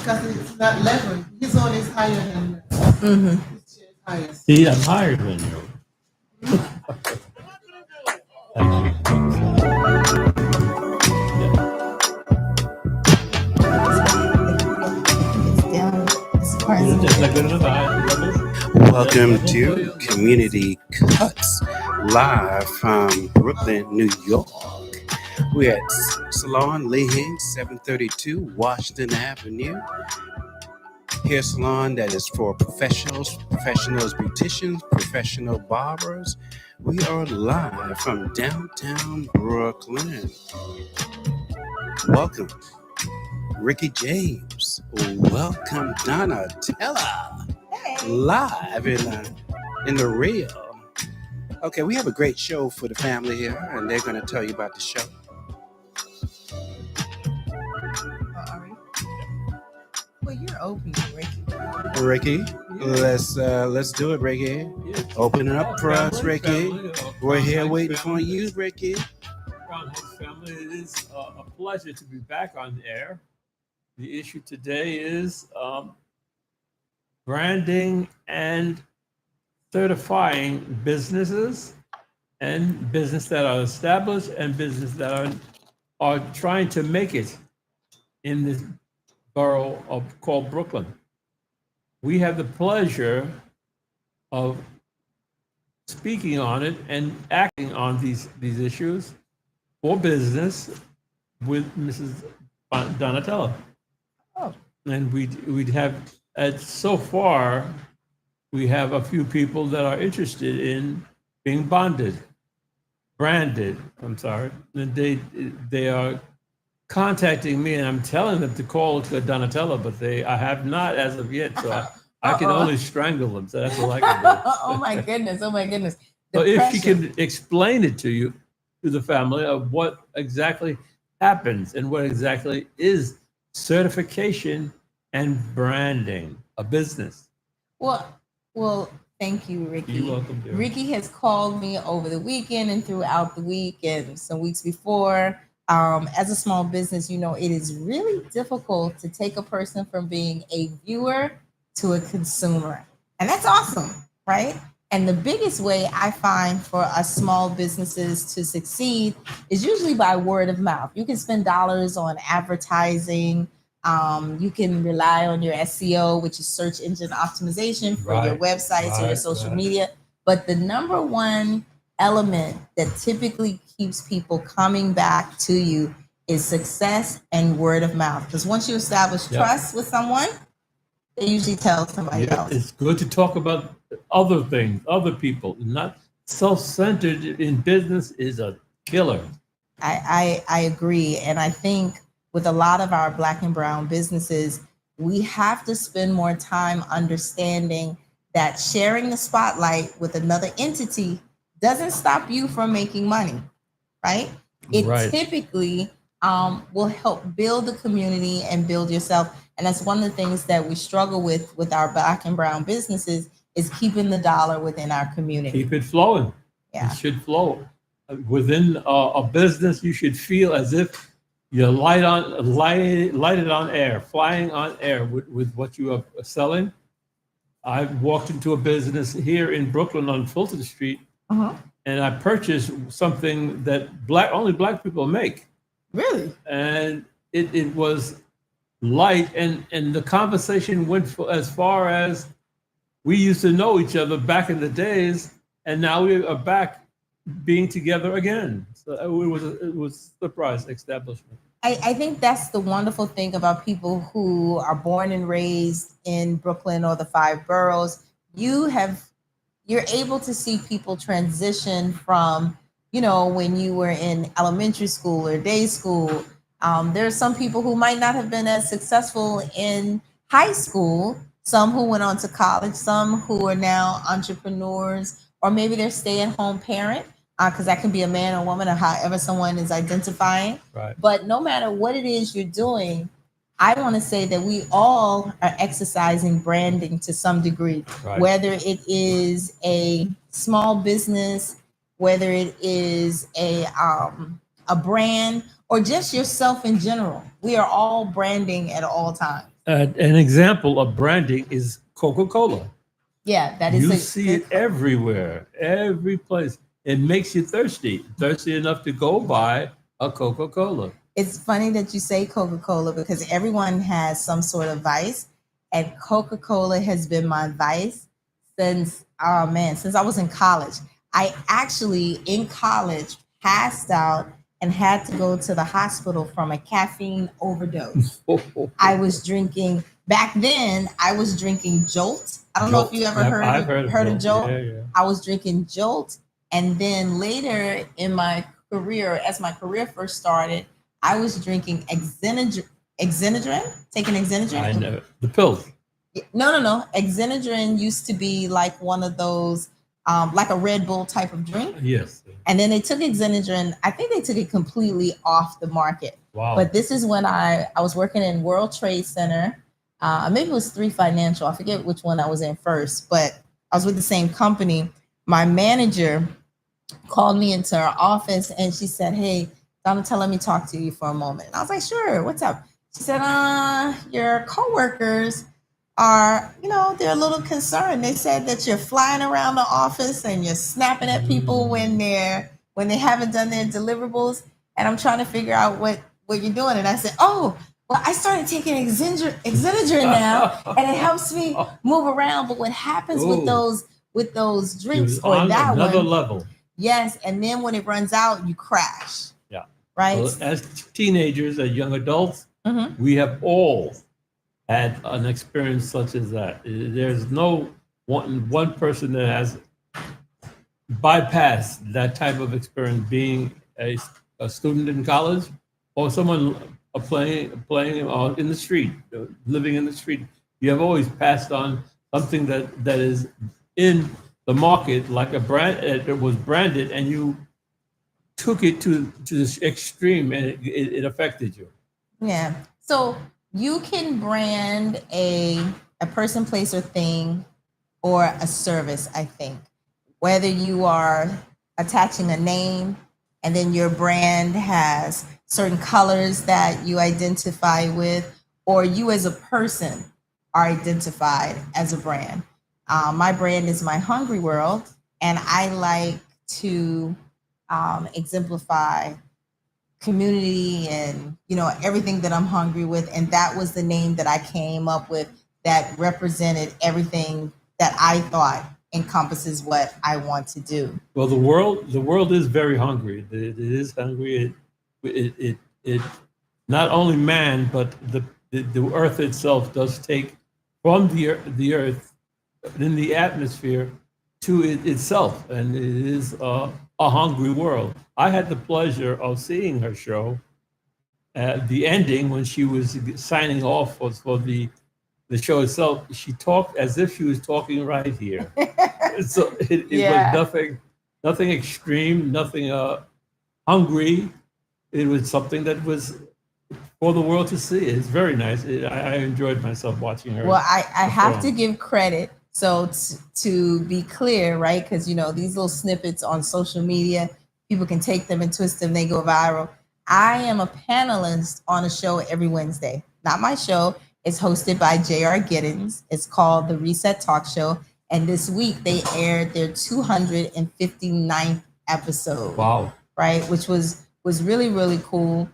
because it's not level. His own is higher than his chair is higher. See, I'm higher than you. Is that good enough? Welcome to Community Cuts, live from Brooklyn, New York. We're at Salon Lehan, 732 Washington Avenue. Hair salon that is for professionals, beauticians, professional barbers. We are live from downtown Brooklyn. Welcome, Ricky James. Welcome, Donnatella. Hey. Live in the real. Okay, we have a great show for the family here, and they're going to tell you about the show. Well, you're open, Ricky. Ricky, let's do it, Ricky. Open it up for us, Ricky. We're here waiting for you, Ricky. Brown House family, it is a pleasure to be back on the air. The issue today is branding and certifying businesses and business that are established and business that are trying to make it in this borough called Brooklyn. We have the pleasure of speaking on it and acting on these issues for business with Mrs. Donnatella. Oh. And we'd have, so far, we have a few people that are interested in being branded. I'm sorry. And they are contacting me, and I'm telling them to call to Donnatella, but I have not as of yet. So I can only strangle them. So that's all I can do. Oh my goodness! So if she can explain it to you, to the family, of what exactly happens and what exactly is certification and branding a business. Well, thank you, Ricky. You're welcome, dear. Ricky has called me over the weekend and throughout the week and some weeks before. As a small business, it is really difficult to take a person from being a viewer to a consumer. And that's awesome, right? And the biggest way I find for us small businesses to succeed is usually by word of mouth. You can spend dollars on advertising. You can rely on your SEO, which is search engine optimization for your websites or your social media. But the number one element that typically keeps people coming back to you is success and word of mouth. Because once you establish trust with someone, they usually tell somebody else. It's good to talk about other things, other people. Not self-centered in business is a killer. I agree. And I think with a lot of our Black and brown businesses, we have to spend more time understanding that sharing the spotlight with another entity doesn't stop you from making money, right? It typically will help build the community and build yourself. And that's one of the things that we struggle with our Black and brown businesses is keeping the dollar within our community. Keep it flowing. Yeah. It should flow. Within a business, you should feel as if you're lighted on air, flying on air with what you are selling. I walked into a business here in Brooklyn on Fulton Street, and I purchased something that only Black people make. Really? And it was light, and the conversation went as far as we used to know each other back in the days, and now we are back being together again. So it was a surprise establishment. I think that's the wonderful thing about people who are born and raised in Brooklyn or the 5 boroughs. You're able to see people transition from, when you were in elementary school or day school. There are some people who might not have been as successful in high school, some who went on to college, some who are now entrepreneurs, or maybe they're stay-at-home parent. Because that can be a man or woman or however someone is identifying. Right. But no matter what it is you're doing, I want to say that we all are exercising branding to some degree, whether it is a small business, whether it is a a brand, or just yourself in general. We are all branding at all times. An example of branding is Coca-Cola. Yeah, that is You a see good it everywhere, every place. It makes you thirsty enough to go buy a Coca-Cola. It's funny that you say Coca-Cola because everyone has some sort of vice, and Coca-Cola has been my vice since since I was in college. I actually in college passed out and had to go to the hospital from a caffeine overdose. I was drinking back then. I was drinking Jolt. I don't know if you ever Yep, I've heard of Jolt. Yeah. I was drinking Jolt, and then later in my career, as my career first started, I was drinking Exenedrin, taking Exenedrin. I know the pills. No. Exenedrin used to be like one of those, like a Red Bull type of drink. Yes. And then they took Exenedrin. I think they took it completely off the market. Wow. But this is when I was working in World Trade Center. Maybe it was 3 Financial. I forget which one I was in first, but I was with the same company. My manager called me into her office and she said, "Hey, Donnatella, let me talk to you for a moment." And I was like, "Sure, what's up?" She said, "Your coworkers are, they're a little concerned. They said that you're flying around the office and you're snapping at people when they haven't done their deliverables. And I'm trying to figure out what you're doing." And I said, "Oh, well, I started taking Exenedrin now, and it helps me move around. But what happens with those drinks or on that another one? level. Yes, and then when it runs out, you crash." Yeah. Right. Well, as teenagers, as young adults, Mhm. we have all had an experience such as that. There's no one person that has bypassed that type of experience, being a student in college or someone playing in the street, living in the street. You have always passed on something that is in the market, like a brand. It was branded, and you took it to this extreme, and it affected you. Yeah. So you can brand a person, place, or thing, or a service, I think. Whether you are attaching a name and then your brand has certain colors that you identify with, or you as a person are identified as a brand. My brand is My Hungry World, and I like to exemplify community and everything that I'm hungry with, and that was the name that I came up with that represented everything that I thought encompasses what I want to do. Well, the world is very hungry. It is hungry. It not only man, but the earth itself does take from the earth in the atmosphere to itself, and it is a hungry world. I had the pleasure of seeing her show at the ending when she was signing off for the show itself. She talked as if she was talking right here. So it was nothing extreme, nothing hungry. It was something that was for the world to see. It's very nice. I enjoyed myself watching her. Well, I have to give credit. So to be clear, right? Because these little snippets on social media, people can take them and twist them. They go viral. I am a panelist on a show every Wednesday. Not my show. It's hosted by J.R. Giddens. It's called The Reset Talk Show. And this week they aired their 259th episode. Wow. Right? Which was really, really cool.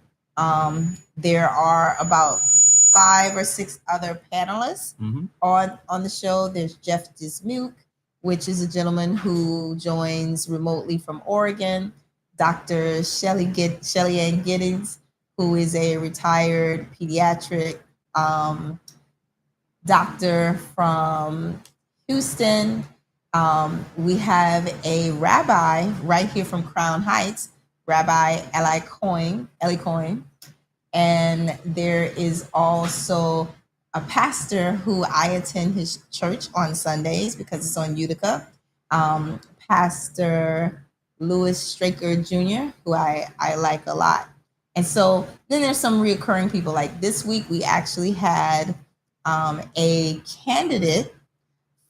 There are about 5 or 6 other panelists on the show. There's Jeff Dismuke, which is a gentleman who joins remotely from Oregon. Dr. Shelly Ann Giddens, who is a retired pediatric doctor from Houston. We have a rabbi right here from Crown Heights, Rabbi Eli Coyne. And there is also a pastor who I attend his church on Sundays because it's on Utica, Pastor Louis Straker Jr., who I like a lot. And so then there's some reoccurring people. Like this week, we actually had a candidate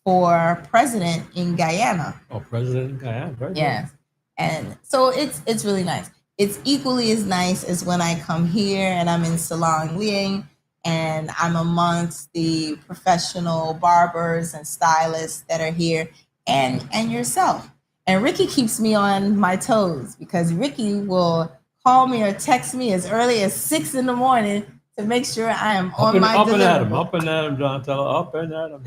for president in Guyana. Oh, president in Guyana. Very yeah. nice. And so it's really nice. it's equally as nice as when I come here and I'm in Salon Liang and I'm amongst the professional barbers and stylists that are here, and yourself. And Ricky keeps me on my toes because Ricky will call me or text me as early as 6 in the morning to make sure I am on my up and at him, deliverable. up and at him, Donnatella, up and at him.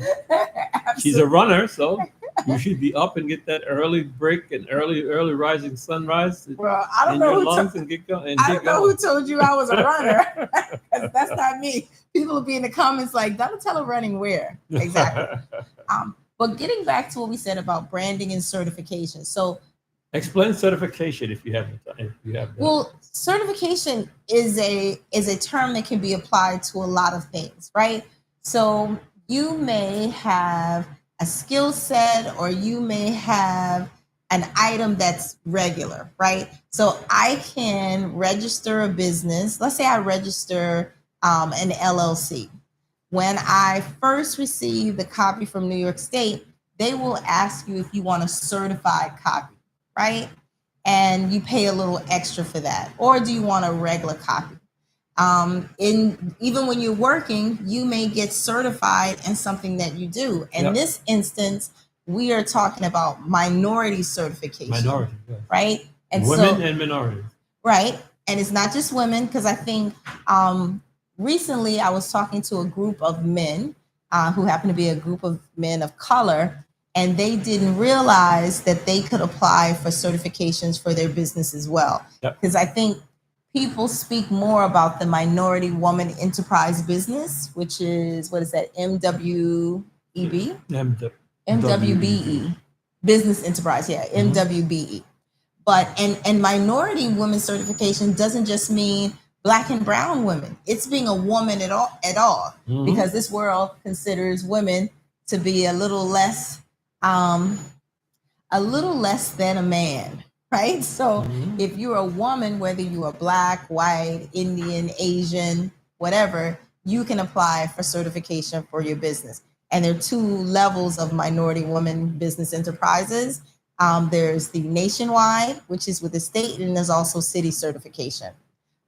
She's Absolutely. a runner, so you should be up and get that early break and early rising sunrise Well, I don't in know your who lungs and get going. I don't know who told you I was a runner. 'Cause that's not me. People will be in the comments like, Donatella running where? Exactly. But getting back to what we said about branding and certification. So Explain certification if you have the time. If you have that. well, certification is a term that can be applied to a lot of things, right? So you may have a skill set or you may have an item that's regular, right? So I can register a business. Let's say I register an LLC. When I first receive the copy from New York State, they will ask you if you want a certified copy, right? And you pay a little extra for that. Or do you want a regular copy? Even when you're working, you may get certified in something that you do. In Yep. this instance, we are talking about minority certification. Minority, yes. Right? And Women and minorities. right. And it's not just women, because I think recently I was talking to a group of men who happen to be a group of men of color, and they didn't realize that they could apply for certifications for their business as well. Because I think people speak more about the minority woman enterprise business, which is, what is that, MWEB? MWBE, business enterprise, yeah, MWBE. But and minority women certification doesn't just mean Black and brown women. It's being a woman at all, because this world considers women to be a little less than a man, right? So if you're a woman, whether you are Black, white, Indian, Asian, whatever, you can apply for certification for your business. And there are two levels of minority women business enterprises. There's the nationwide, which is with the state, and there's also city certification.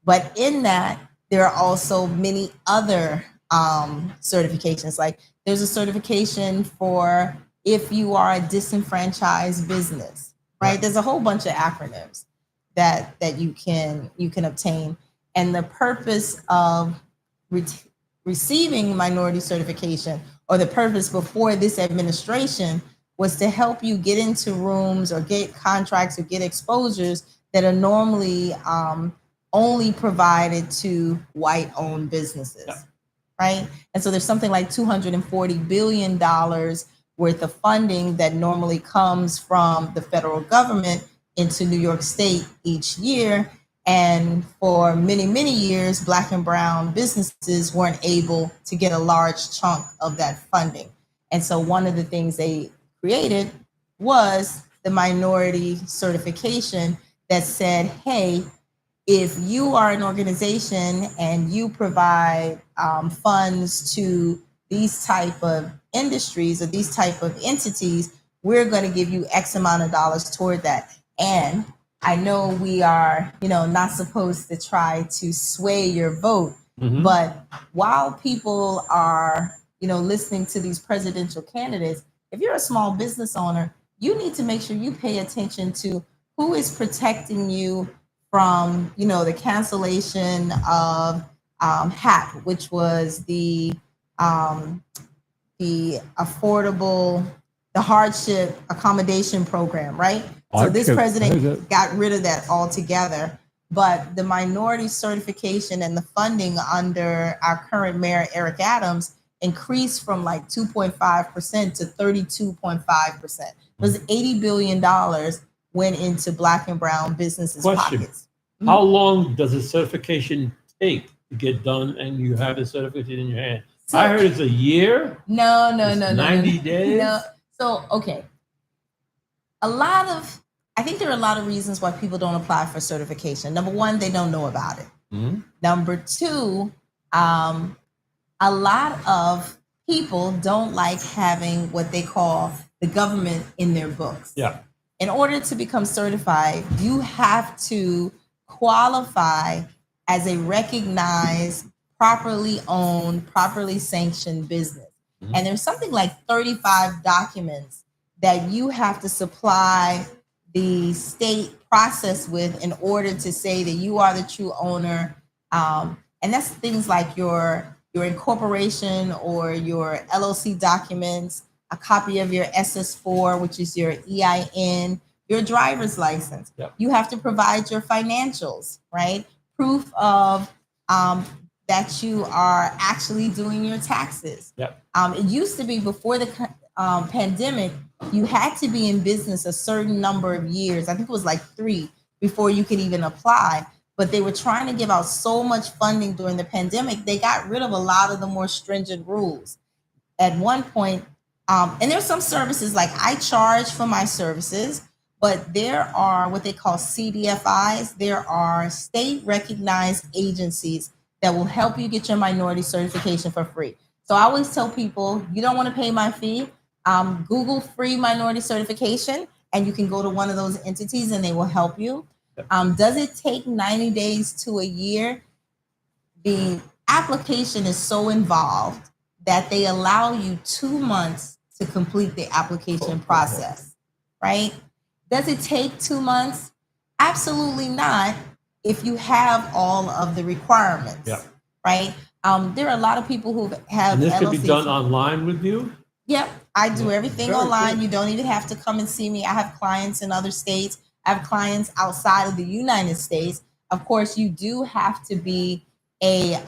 But in that, there are also many other certifications. Like there's a certification for if you are a disenfranchised business, right? There's a whole bunch of acronyms that you can obtain. And the purpose of receiving minority certification, or the purpose before this administration, was to help you get into rooms or get contracts or get exposures that are normally only provided to white-owned businesses, right? And so there's something like $240 billion worth of funding that normally comes from the federal government into New York State each year. And for many, many years, Black and brown businesses weren't able to get a large chunk of that funding. And so one of the things they created was the minority certification that said, hey, if you are an organization and you provide funds to these type of industries or these type of entities, we're going to give you X amount of dollars toward that. And I know we are, not supposed to try to sway your vote, but while people are, listening to these presidential candidates, if you're a small business owner, you need to make sure you pay attention to who is protecting you from, the cancellation of HAP, which was the hardship accommodation program, right? So this president got rid of that altogether. But the minority certification and the funding under our current mayor, Eric Adams, increased from like 2.5% to 32.5%. It was $80 billion went into Black and brown businesses' pockets. How long does a certification take to get done and you have the certificate in your hand? So, I heard it's a year. No. 90 days? No. So, okay. I think there are a lot of reasons why people don't apply for certification. Number one, they don't know about it. Number two, a lot of people don't like having what they call the government in their books. Yeah. In order to become certified, you have to qualify as a recognized, properly owned, properly sanctioned business. And there's something like 35 documents that you have to supply the state process with in order to say that you are the true owner. And that's things like your incorporation or your LLC documents, a copy of your SS4, which is your EIN, your driver's license. Yep. You have to provide your financials, right? Proof of that you are actually doing your taxes. Yep. It used to be before the pandemic, you had to be in business a certain number of years. I think it was like 3 before you could even apply. But they were trying to give out so much funding during the pandemic, they got rid of a lot of the more stringent rules. At one point, and there's some services like I charge for my services, but there are what they call CDFIs. There are state recognized agencies that will help you get your minority certification for free. So I always tell people, you don't want to pay my fee, Google free minority certification, and you can go to one of those entities and they will help you. Does it take 90 days to a year? The application is so involved that they allow you 2 months to complete the application process, right? Does it take 2 months? Absolutely not if you have all of the requirements, right? There are a lot of people who have And this LLCs. could be done online with you? Yep, I do everything Very online. good. You don't even have to come and see me. I have clients in other states. I have clients outside of the United States. Of course, you do have to be a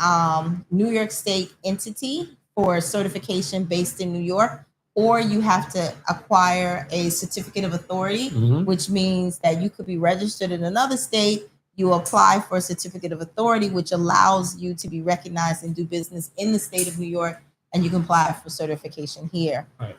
New York State entity for certification based in New York, or you have to acquire a certificate of authority, which means that you could be registered in another state. You apply for a certificate of authority, which allows you to be recognized and do business in the state of New York, and you can apply for certification here. Right.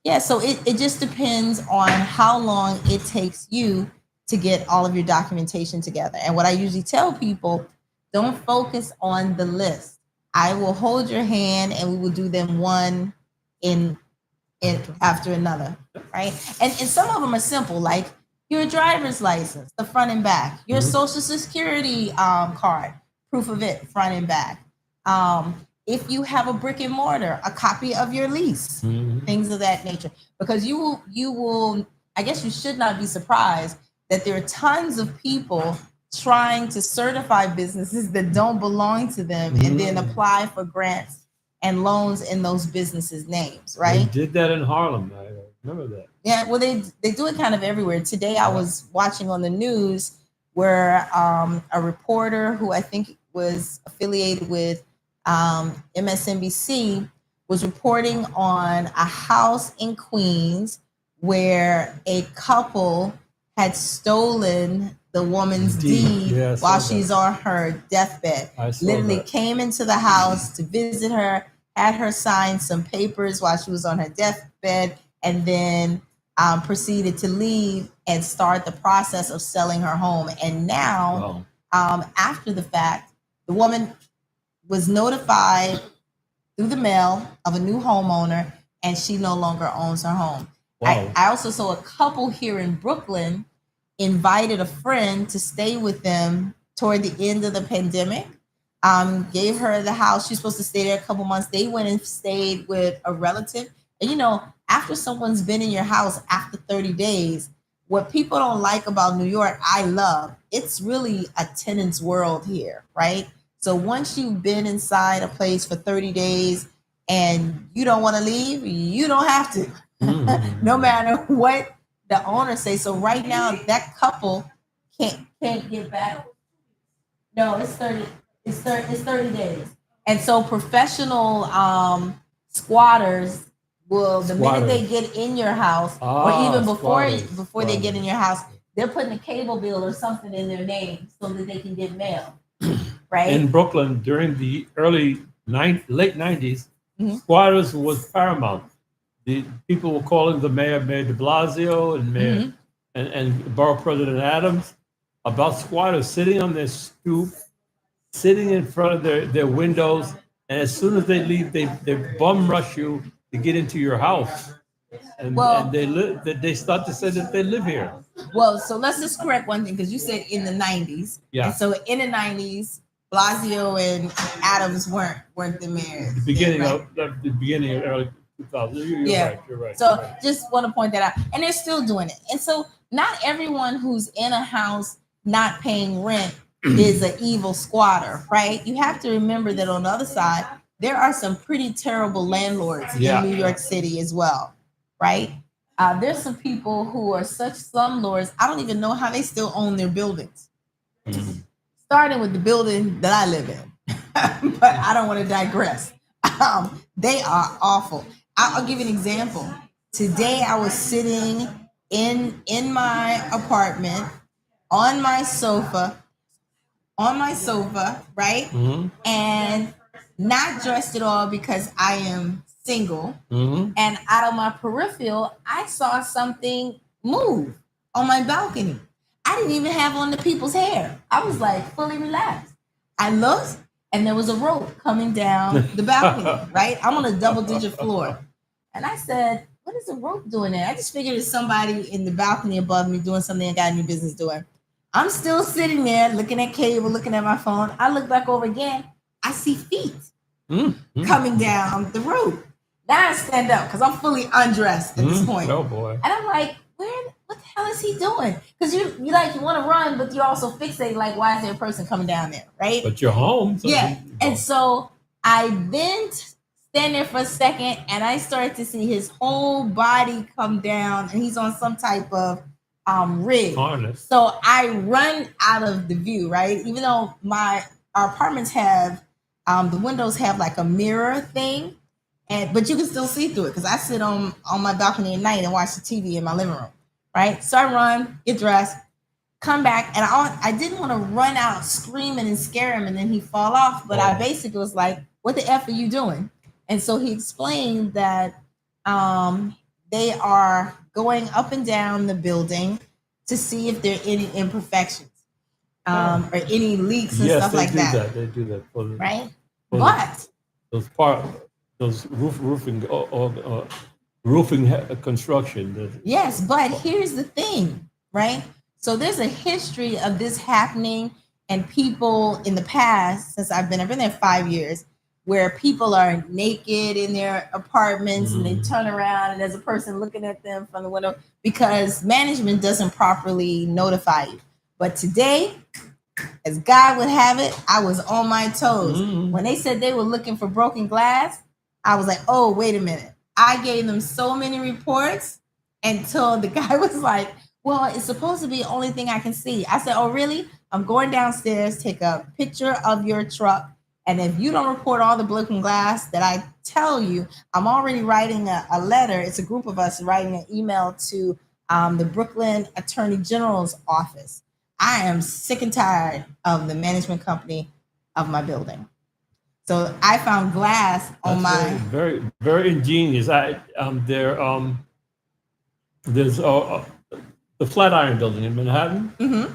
Yeah, so it just depends on how long it takes you to get all of your documentation together. And what I usually tell people, don't focus on the list. I will hold your hand and we will do them one in after another, right? And some of them are simple, like your driver's license, the front and back, your social security card, proof of it, front and back. If you have a brick and mortar, a copy of your lease, things of that nature. Because you will, I guess you should not be surprised that there are tons of people trying to certify businesses that don't belong to them and then apply for grants and loans in those businesses' names, right? They did that in Harlem. I remember that. Yeah, well, they do it kind of everywhere. Today I was watching on the news where a reporter who I think was affiliated with MSNBC was reporting on a house in Queens where a couple had stolen the woman's deed while she's on her deathbed. Literally came into the house to visit her, had her sign some papers while she was on her deathbed, and then proceeded to leave and start the process of selling her home. And now, after the fact, the woman was notified through the mail of a new homeowner, and she no longer owns her home. Wow. I also saw a couple here in Brooklyn invited a friend to stay with them toward the end of the pandemic, gave her the house. She's supposed to stay there a couple months. They went and stayed with a relative. And, you know, after someone's been in your house after 30 days, what people don't like about New York, I love. It's really a tenant's world here, right? So once you've been inside a place for 30 days and you don't want to leave, you don't have to, no matter what the owner says. So right now, that couple can't get back. No, it's 30. It's 30 days. And so professional squatters will, the minute they get in your house, or even before they get in your house, they're putting a cable bill or something in their name so that they can get mail. Right? In Brooklyn, during the late 90s, squatters was paramount. The people were calling the Mayor de Blasio and Mayor and Borough President Adams about squatters sitting on their stoop, sitting in front of their windows, and as soon as they leave, they bum rush you to get into your house. and they live. They start to say that they live here. Well, so let's just correct one thing because you said in the 90s. Yeah. And so in the 90s, Blasio and Adams weren't the mayors. The beginning right? of the beginning of early 2000. You're Yeah. right. You're right. So you're right. just want to point that out. And they're still doing it. And so not everyone who's in a house not paying rent is an evil squatter, right? You have to remember that on the other side, there are some pretty terrible landlords Yeah. in New York City as well, right? There's some people who are such slumlords, I don't even know how they still own their buildings. Starting with the building that I live in. But I don't want to digress. They are awful. I'll give you an example. Today I was sitting in my apartment on my sofa, right? Mhm. And not dressed at all because I am single. Mhm. And out of my peripheral, I saw something move on my balcony. I didn't even have on the people's hair. I was like fully relaxed. I looked and there was a rope coming down the balcony, right? I'm on a double digit floor. And I said, what is the rope doing there? I just figured it's somebody in the balcony above me doing something I got any business doing. I'm still sitting there looking at cable, looking at my phone. I look back over again. I see feet coming down the road. Now I stand up because I'm fully undressed at this point. Oh boy. And I'm like, what the hell is he doing? Because you want to run, but you also fixate like, why is there a person coming down there, right? But you're home. So Yeah. And so I then stand there for a second and I start to see his whole body come down and he's on some type of rig. Harness. So I run out of the view, right? Even though our apartments have the windows have like a mirror thing, but you can still see through it because I sit on my balcony at night and watch the TV in my living room, right? So I run, get dressed, come back, and I didn't want to run out screaming and scare him and then he fall off, but I basically was like, what the F are you doing? And so he explained that they are going up and down the building to see if there are any imperfections or any leaks and stuff like that. They do that. Right? For But those roofing construction. Yes, but here's the thing, right? So there's a history of this happening and people in the past, since I've been there 5 years, where people are naked in their apartments and they turn around and there's a person looking at them from the window because management doesn't properly notify you. But today, as God would have it, I was on my toes. When they said they were looking for broken glass, I was like, oh, wait a minute. I gave them so many reports until the guy was like, well, it's supposed to be the only thing I can see. I said, oh, really? I'm going downstairs, take a picture of your truck. And if you don't report all the broken glass that I tell you, I'm already writing a letter. It's a group of us writing an email to the Brooklyn Attorney General's office. I am sick and tired of the management company of my building. So I found glass on my very, very ingenious. There's the Flatiron Building in Manhattan. Mm-hmm.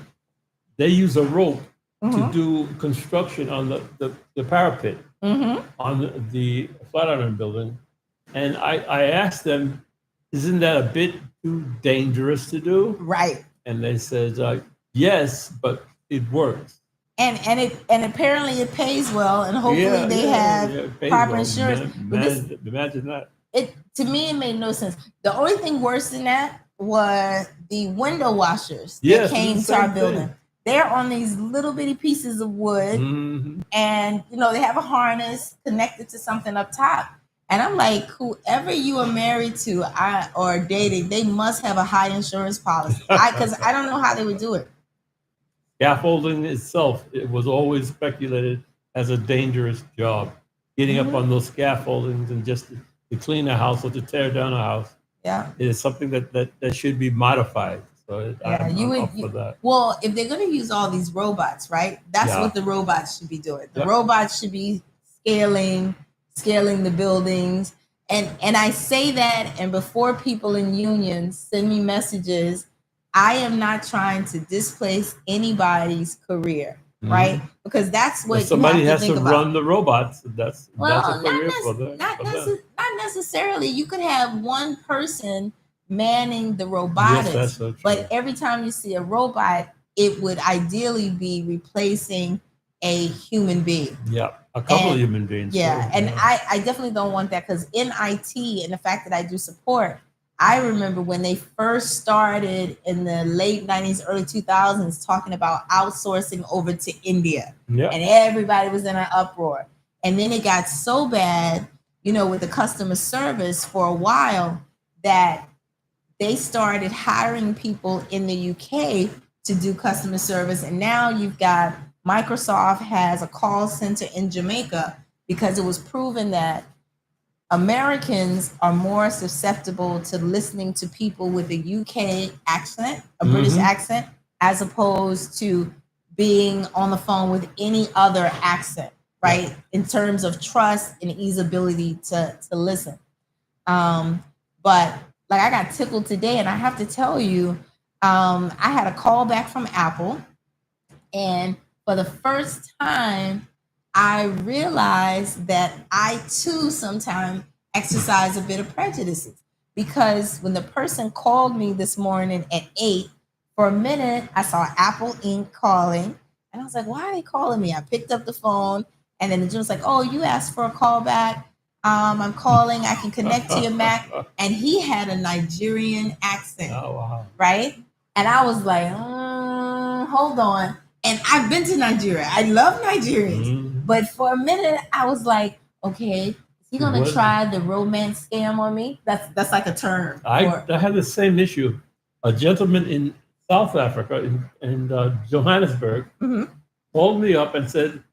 They use a rope to do construction on the parapet on the Flatiron Building, and I asked them, "Isn't that a bit too dangerous to do?" Right. And they said, "Yes, but it works." And apparently it pays well, and hopefully they have proper insurance. Imagine that. To me, it made no sense. The only thing worse than that was the window washers that came to our building. They're on these little bitty pieces of wood, and they have a harness connected to something up top. And I'm like, whoever you are married to or dating, they must have a high insurance policy because I don't know how they would do it. Scaffolding itself, it was always speculated as a dangerous job. Getting up on those scaffoldings and just to clean a house or to tear down a house, it is something that should be modified. So I'm up for that. Well, if they're going to use all these robots, right? That's what the robots should be doing. The robots should be scaling the buildings. And I say that, and before people in unions send me messages, I am not trying to displace anybody's career. right? Because that's But what somebody you have has to to think about. run the robots. That's Well, a career for them. not necessarily. You could have one person manning the Yes, robotics, that's so true. but every time you see a robot, it would ideally be replacing a human being. Yeah, a couple of And human beings. yeah, too. and Yeah. I definitely don't want that because in IT and the fact that I do support, I remember when they first started in the late 90s, early 2000s, talking about outsourcing over to India. Yeah. And everybody was in an uproar. And then it got so bad, with the customer service for a while that they started hiring people in the UK to do customer service. And now you've got Microsoft has a call center in Jamaica because it was proven that Americans are more susceptible to listening to people with a UK accent, a British accent, as opposed to being on the phone with any other accent, right? Yeah. In terms of trust and easeability to listen. But like I got tickled today, and I have to tell you, I had a call back from Apple, and for the first time, I realized that I too sometimes exercise a bit of prejudices because when the person called me this morning at 8, for a minute I saw Apple Inc. calling, and I was like, "Why are they calling me?" I picked up the phone, and then the gym was like, "Oh, you asked for a call back. I'm calling. I can connect to your Mac." And he had a Nigerian accent. Oh wow! Right? And I was like, "Hold on." And I've been to Nigeria. I love Nigerians. But for a minute, I was like, okay, is he going to try the romance scam on me? That's like a term. I had the same issue. A gentleman in South Africa, in Johannesburg, called me up and said,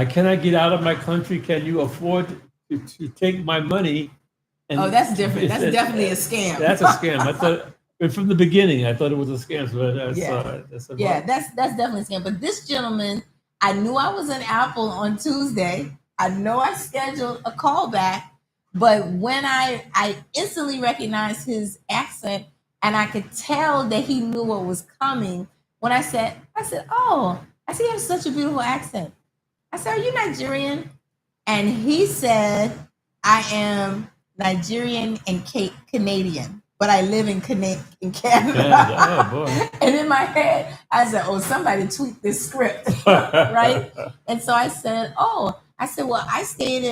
can I get out of my country? Can you afford to take my money? And that's different. That's definitely a scam. That's a scam. I thought from the beginning, I thought it was a scam. So that's definitely a scam. But this gentleman, I knew I was in Apple on Tuesday. I know I scheduled a call back, but when I instantly recognized his accent and I could tell that he knew what was coming. When I said, "Oh, I see you have such a beautiful accent." I said, "Are you Nigerian?" And he said, "I am Nigerian and Canadian, but I live in Canada." Oh, boy. And in my head, I said, "Oh, somebody tweaked this script," right? And so I said, "Well, I stayed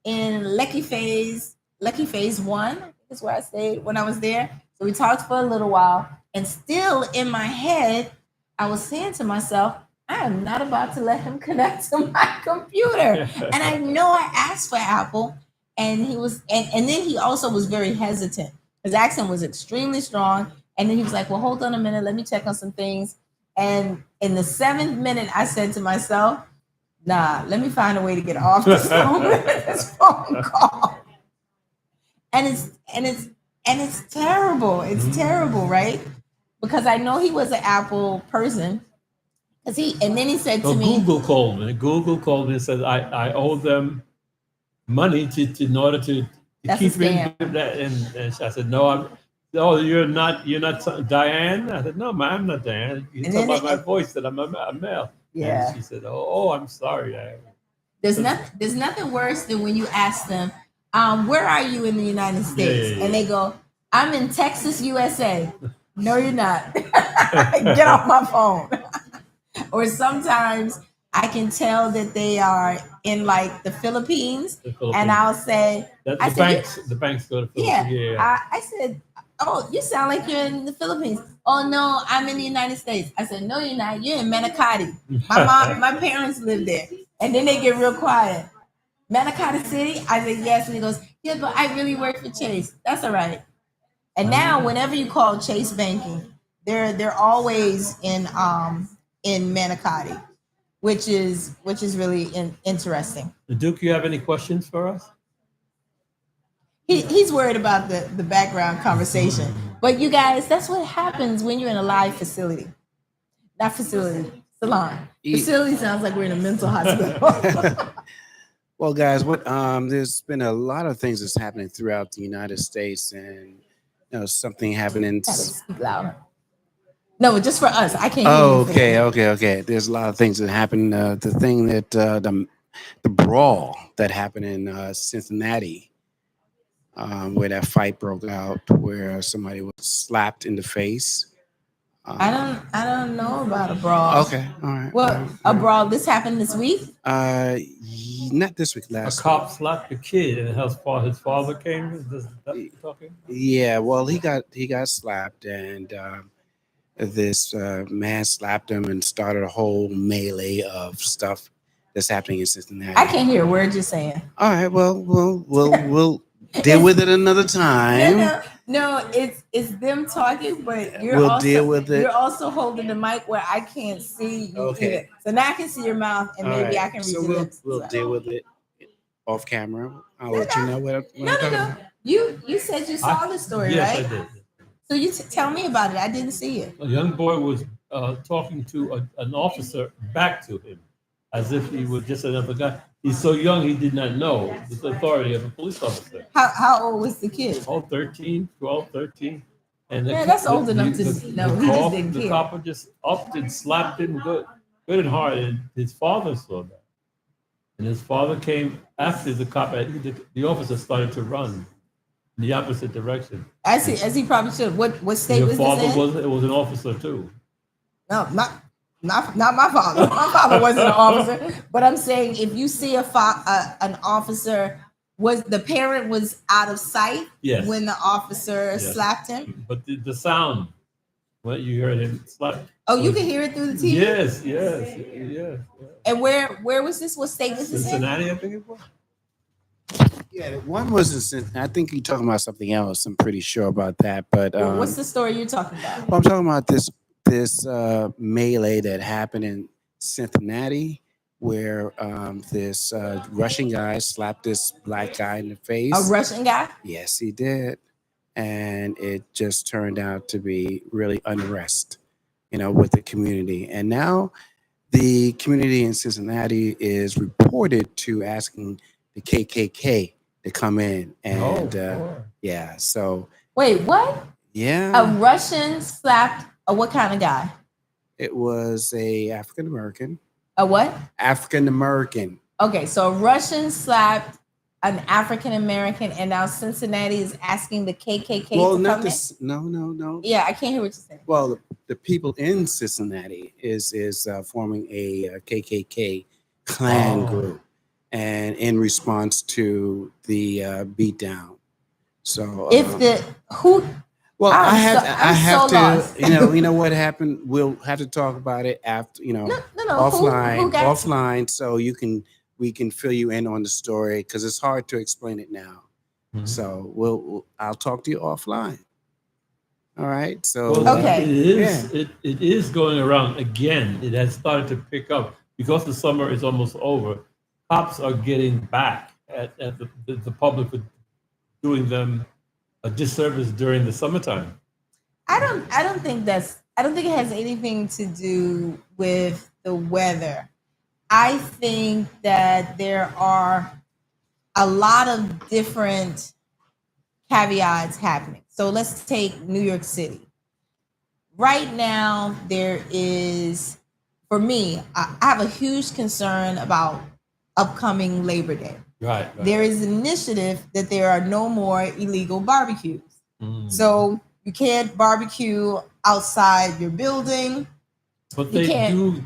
in Lucky Phase 1 is where I stayed when I was there." So we talked for a little while, and still in my head, I was saying to myself, I am not about to let him connect to my computer. And I know I asked for Apple, and he was, and then he also was very hesitant. His accent was extremely strong. And then he was like, "Well, hold on a minute. Let me check on some things." And in the 7th minute, I said to myself, "Nah, let me find a way to get off this phone call." And it's terrible. It's terrible, right? Because I know he was an Apple person. And then he said to me, Google called me. Google called me and said I owe them money in order to keep in that. And I said, "No, you're not Diane." I said, "No, man, I'm not Diane. You talk about my voice that I'm a male." Yeah. And she said, "Oh, I'm sorry." There's nothing worse than when you ask them, "Where are you in the United States?" Yeah. And they go, "I'm in Texas, USA." No, you're not. Get off my phone. Or sometimes I can tell that they are in like the Philippines. And I'll say, the banks go to Philippines. Yeah. I said, "Oh, you sound like you're in the Philippines." "Oh no, I'm in the United States." I said, "No, you're not. You're in Manakati. My parents live there." And then they get real quiet. "Manakati City?" I said, "Yes." And he goes, "Yeah, but I really work for Chase." That's all right. And now whenever you call Chase Banking, they're always in Manakati, which is really interesting. Duke, you have any questions for us? He's worried about the background conversation. But you guys, that's what happens when you're in a live facility. Not facility, salon. Facility sounds like we're in a mental hospital. Well, guys, there's been a lot of things that's happening throughout the United States, and something happening. Speak louder. No, just for us. I can't Oh, hear you. okay. There's a lot of things that happen. The thing that the brawl that happened in Cincinnati, where that fight broke out, where somebody was slapped in the face. I don't know about a brawl. Okay, all right. Well, a brawl. This happened this week. Not this week, A last cop slapped a kid, and his father came. Is that what week. you're talking? Yeah, well, he got slapped, and this man slapped him and started a whole melee of stuff that's happening in Cincinnati. I can't hear a word you're saying. All right, well, we'll deal with it another No, time. no. It's them talking, but We'll deal with it. You're also holding the mic where I can't see you Okay. either. So now I can see your mouth, and All maybe right, I can read so your lips. we'll So- deal with it off camera. I'll No, let you no. know what I'm No, talking no. about. You said you saw the story, Yes, right? I did. So you tell me about it. I didn't see it. A young boy was talking to an officer back to him, as if he was just another guy. He's so young, he did not know the authority of a police officer. How old was the kid? All 13, 12, 13. And Yeah, that's old enough to know. He just didn't the care. cop just upped and slapped him good and hard. And his father saw that. And his father came after the cop. The officer started to run in the opposite direction. As he probably should. What state Your was father this in? was an officer too. No, not my father. My father wasn't an officer. But I'm saying if you see an officer, was the parent was out of sight Yes. when the officer Yes. slapped him? But the sound, when you heard him slap. Oh, you can hear it through the TV. Yes. And where was this? What state was this in? Cincinnati, I think it was. Yeah, one was in Cincinnati. I think you're talking about something else. I'm pretty sure about that. But What's the story you're talking about? well, I'm talking about this melee that happened in Cincinnati, where this Russian guy slapped this black guy in the face. A Russian guy? Yes, he did, and it just turned out to be really unrest, with the community. And now the community in Cincinnati is reported to asking the KKK to come in, and yeah, so Wait, what? yeah, A Russian slapped a what kind of guy? it was a African American. A what? African American. Okay, so a Russian slapped an African American, and now Cincinnati is asking the KKK Well, to not come this. No. in? Yeah, I can't hear what you're saying. Well, the people in Cincinnati is forming a KKK clan group, and in response to the beatdown. So If the who well, I'm I have so- I I'm have so to lost. you know what happened. We'll have to talk about it after no, offline who got offline, so we can fill you in on the story because it's hard to explain it now. Mhm. So I'll talk to you offline. All right. So Well, Okay. It is going around again. It has started to pick up because the summer is almost over. Cops are getting back at the public for doing them a disservice during the summertime. I don't think it has anything to do with the weather. I think that there are a lot of different caveats happening. So let's take New York City. Right now, there is, for me, I have a huge concern about upcoming Labor Day. Right. There is an initiative that there are no more illegal barbecues. Mm. So you can't barbecue outside your building. But you they can't-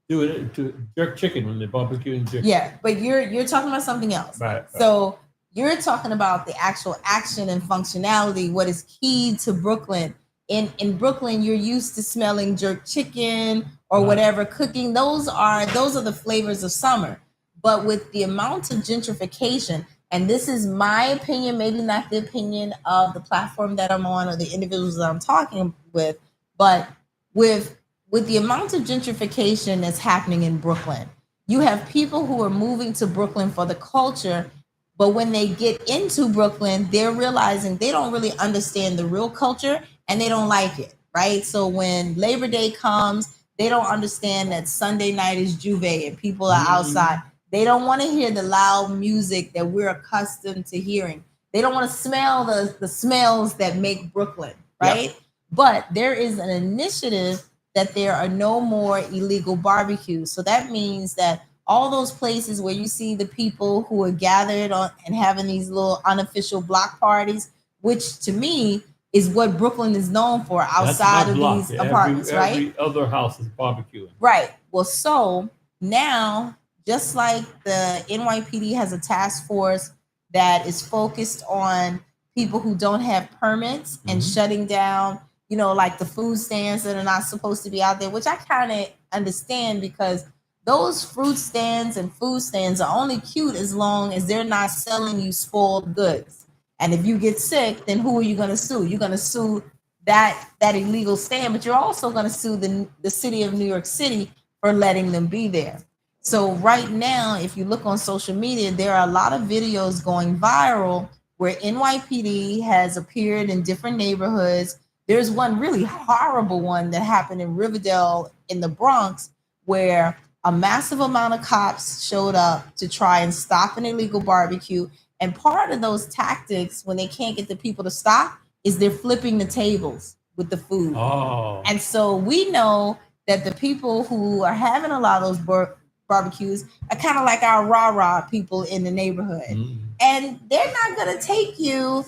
do it to jerk chicken when they're barbecuing chicken. Yeah, but you're talking about something else. Right. So you're talking about the actual action and functionality, what is key to Brooklyn. In Brooklyn, you're used to smelling jerk chicken or Right. whatever cooking. Those are the flavors of summer. But with the amount of gentrification, and this is my opinion, maybe not the opinion of the platform that I'm on or the individuals that I'm talking with, but with the amount of gentrification that's happening in Brooklyn, you have people who are moving to Brooklyn for the culture, but when they get into Brooklyn, they're realizing they don't really understand the real culture and they don't like it, right? So when Labor Day comes, they don't understand that Sunday night is Juve and people are outside. They don't want to hear the loud music that we're accustomed to hearing. They don't want to smell the smells that make Brooklyn, right? But there is an initiative that there are no more illegal barbecues. So that means that all those places where you see the people who are gathered on and having these little unofficial block parties, which to me is what Brooklyn is known for That's outside my of block. these apartments, right? Every other house is barbecuing. Right. Well, so now, just like the NYPD has a task force that is focused on people who don't have permits and shutting down, like the food stands that are not supposed to be out there, which I kind of understand because those fruit stands and food stands are only cute as long as they're not selling you spoiled goods. And if you get sick, then who are you going to sue? You're going to sue that illegal stand, but you're also going to sue the city of New York City for letting them be there. So right now, if you look on social media, there are a lot of videos going viral where NYPD has appeared in different neighborhoods. There's one really horrible one that happened in Riverdale in the Bronx where a massive amount of cops showed up to try and stop an illegal barbecue. And part of those tactics, when they can't get the people to stop, is they're flipping the tables with the food. Oh. And so we know that the people who are having a lot of those barbecues are kind of like our rah-rah people in the neighborhood. And they're not going to take you,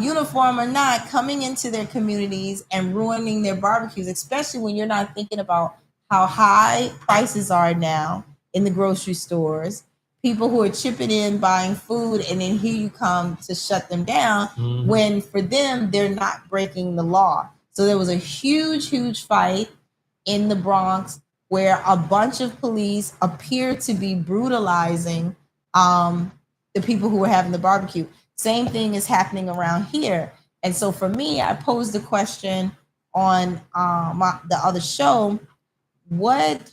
uniform or not, coming into their communities and ruining their barbecues, especially when you're not thinking about how high prices are now in the grocery stores. People who are chipping in, buying food, and then here you come to shut them down when for them, they're not breaking the law. So there was a huge, huge fight in the Bronx where a bunch of police appear to be brutalizing the people who were having the barbecue. Same thing is happening around here. And so for me, I posed the question on the other show, what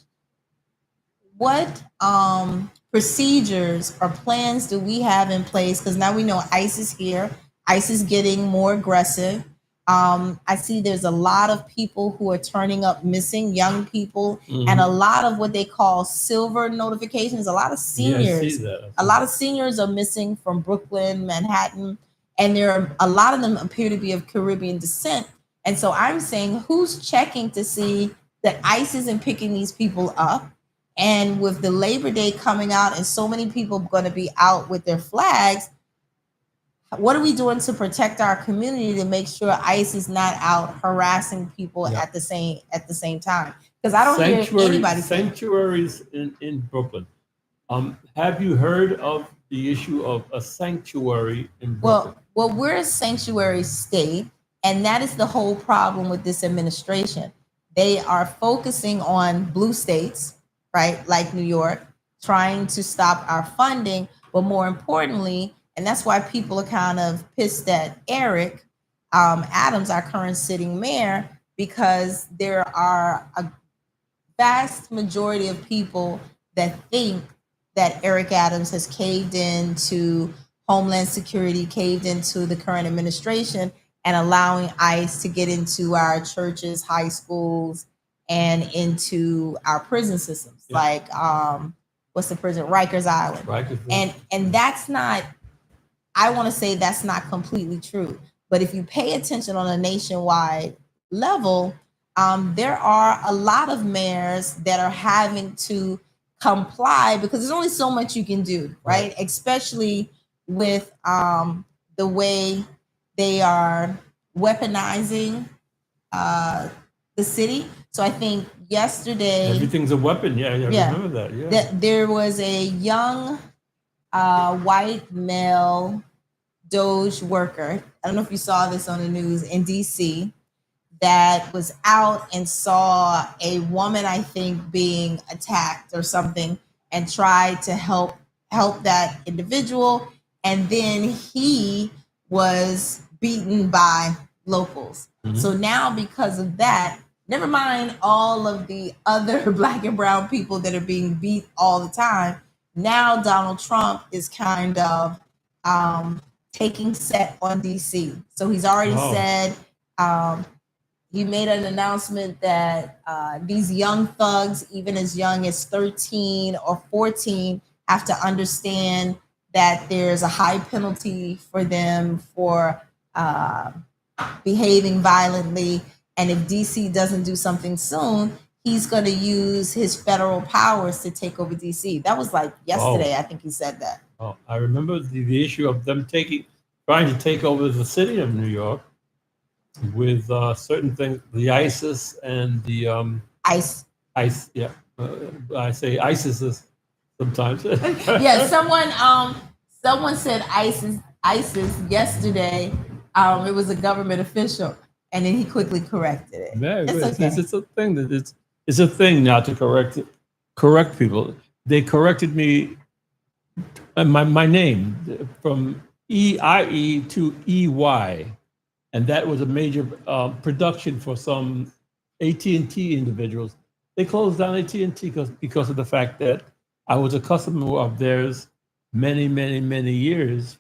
procedures or plans do we have in place? Because now we know ICE is here. ICE is getting more aggressive. I see there's a lot of people who are turning up missing, young people, and a lot of what they call silver notifications. A lot of seniors, a lot of seniors are missing from Brooklyn, Manhattan, and a lot of them appear to be of Caribbean descent. And so I'm saying, who's checking to see that ICE isn't picking these people up? And with the Labor Day coming out and so many people going to be out with their flags, what are we doing to protect our community to make sure ICE is not out harassing people at the same time? Because I don't hear anybody sanctuaries in Brooklyn. Have you heard of the issue of a sanctuary in Brooklyn? Well, we're a sanctuary state, and that is the whole problem with this administration. They are focusing on blue states, right, like New York, trying to stop our funding, but more importantly, and that's why people are kind of pissed at Eric Adams, our current sitting mayor, because there are a vast majority of people that think that Eric Adams has caved into Homeland Security, caved into the current administration, and allowing ICE to get into our churches, high schools, and into our prison systems, like what's the prison? Rikers Island. And that's not, I want to say that's not completely true. But if you pay attention on a nationwide level, there are a lot of mayors that are having to comply because there's only so much you can do, right? Especially with the way they are weaponizing the city. So I think yesterday, everything's a weapon. Yeah, I remember that. Yeah, that there was a young white male Doge worker. I don't know if you saw this on the news in DC, that was out and saw a woman, I think, being attacked or something, and tried to help that individual, and then he was beaten by locals. So now, because of that, never mind all of the other Black and brown people that are being beat all the time, now Donald Trump is kind of taking set on DC. So he's already said, he made an announcement that these young thugs, even as young as 13 or 14, have to understand that there's a high penalty for them for behaving violently. And if DC doesn't do something soon, he's going to use his federal powers to take over DC. That was like yesterday, I think he said that. Oh, I remember the issue of them trying to take over the city of New York with certain things, the ISIS and the ICE. Yeah, I say ISIS sometimes. Yeah, someone said ISIS yesterday. It was a government official, and then he quickly corrected it. Yeah, It's okay. it's a thing that it's a thing now to correct people. They corrected me, my name from EIE to EY, and that was a major production for some AT&T individuals. They closed down AT&T because of the fact that I was a customer of theirs many years.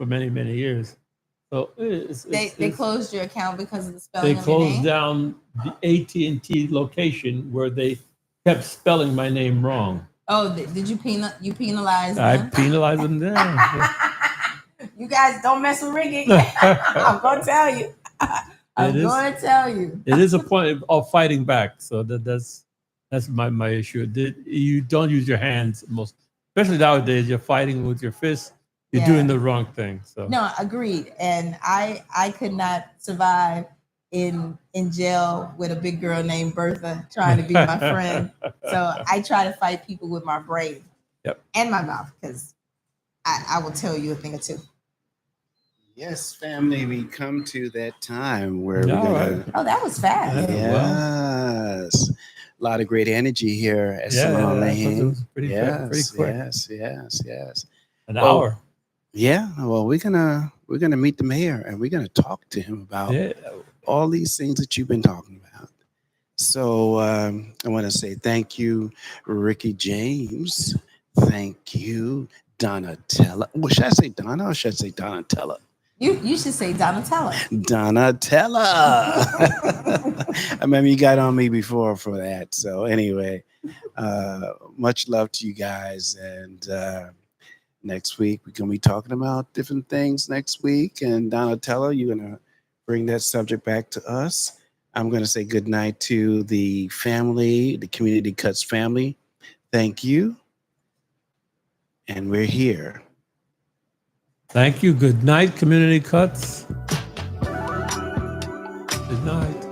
So They closed your account because of the spelling. They of your closed name? down the AT&T location where they kept spelling my name wrong. Oh, did you penalize them? I penalized them there. You guys don't mess with Ricky. I'm gonna tell you. Gonna tell you. It is a point of fighting back. So that's my issue. You don't use your hands most, especially nowadays. You're fighting with your fists. You're doing the wrong thing. So no, agreed. And I could not survive in jail with a big girl named Bertha trying to be my friend. So I try to fight people with my brain and my mouth, because I will tell you a thing or two. Yes, family, we come to that time where we're gonna. Oh, that was fast. Yes, a lot of great energy here at Salon Lane. It was pretty quick. Yes. An hour. Yeah. Well, we're gonna meet the mayor and we're gonna talk to him about all these things that you've been talking about. So I want to say thank you, Ricky James. Thank you, Donnatella. Well, should I say Donna or should I say Donnatella? You should say Donnatella. Donnatella. I remember you got on me before for that. So anyway, much love to you guys. And next week, we're going to be talking about different things next week. And Donnatella, you're going to bring that subject back to us. I'm going to say good night to the family, the Community Cuts family. Thank you. And we're here. Thank you. Good night, Community Cuts. Good night.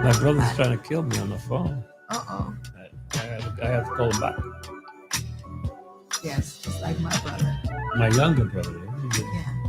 My brother's trying to kill me on the phone. Uh-oh. I have to call him back. Yes, just like my brother. My younger brother. Yeah.